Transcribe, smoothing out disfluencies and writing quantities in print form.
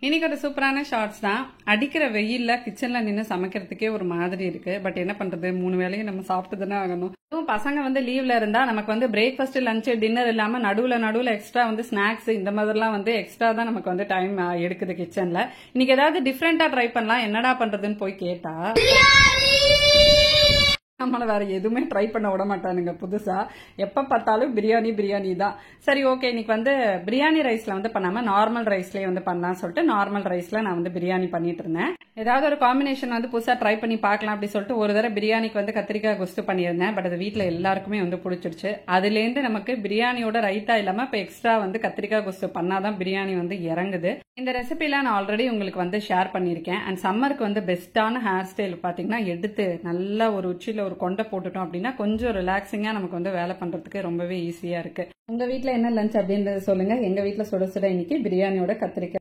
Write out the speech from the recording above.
இன்னைக்கு ஒரு சூப்பரான ஷார்ட்ஸ் தான். அடிக்கிற வெயில்ல கிச்சன்ல நின்று சமைக்கிறதுக்கே ஒரு மாதிரி இருக்கு. பட் என்ன பண்றது, 3 வேளையும் நம்ம சாப்பிட்டு தானே ஆகணும். அதுவும் பசங்க லீவ்ல இருந்தா நமக்கு பிரேக்ஃபாஸ்ட், லஞ்ச், டின்னர் இல்லாம நடுவுல எக்ஸ்ட்ரா ஸ்நாக்ஸ் இந்த மாதிரிலாம் எக்ஸ்ட்ரா தான் நமக்கு டைம் எடுக்குது கிச்சன்ல. இன்னைக்கு ஏதாவது டிஃப்ரெண்டா ட்ரை பண்ணலாம், என்னடா பண்றதுன்னு போய் கேட்டா நம்மள வேற எதுவுமே ட்ரை பண்ண விட மாட்டானுங்க. புதுசா எப்ப பார்த்தாலும் பிரியாணி தான். சரி, ஓகே, இன்னைக்கு பிரியாணி ரைஸ்ல பண்ணாம நார்மல் ரைஸ்லயே பண்ணலாம் சொல்லிட்டு நார்மல் ரைஸ்ல நான் பிரியாணி பண்ணிட்டு இருந்தேன். ஏதாவது ஒரு காம்பினேஷன் புதுசா ட்ரை பண்ணி பார்க்கலாம் அப்படி சொல்லிட்டு ஒரு தடவை பிரியாணிக்கு கத்திரிக்காய் குஸ்து பண்ணியிருந்தேன். பட் அது வீட்டுல எல்லாருக்குமே பிடிச்சிருச்சு. அதுல இருந்து நமக்கு பிரியாணியோட ரைத்தா இல்லாம இப்ப எக்ஸ்ட்ரா கத்திரிக்காய் குஸ்து பண்ணாதான் பிரியாணி இறங்குது. இந்த ரெசிபில நான் ஆல்ரெடி உங்களுக்கு ஷேர் பண்ணிருக்கேன். அண்ட் சம்மருக்கு பெஸ்டான ஹேர் ஸ்டைல் பாத்தீங்கன்னா, எடுத்து நல்லா ஒரு உச்சியில ஒரு கொண்டை போட்டுட்டோம் அப்படின்னா கொஞ்சம் ரிலாக்ஸிங்கா நமக்கு வேலை பண்றதுக்கு ரொம்பவே ஈஸியா இருக்கு. உங்க வீட்டுல என்ன லஞ்ச் அப்படின்றத சொல்லுங்க. எங்க வீட்டுல சுட சுட இன்னைக்கு பிரியாணியோட கத்திரிக்காய்